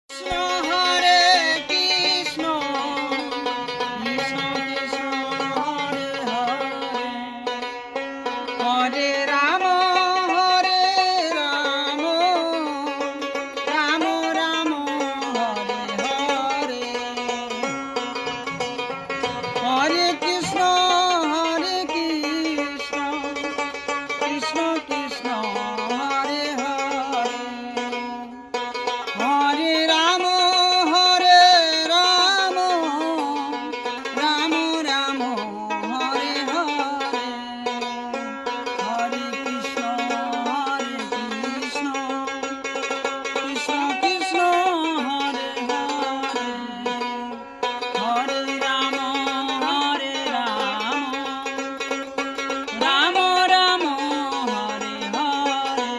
Krishna Hare Krishna Krishna Krishna Hare Hare Hare Ram Ram Ram Hare Hare Hare Krishna Krishna Krishna Hare Hare Hare Ram Ram Ram Hare Hare Hare Krishna Krishna Krishna Hare Hare Hare Ram Ram Ram Hare Hare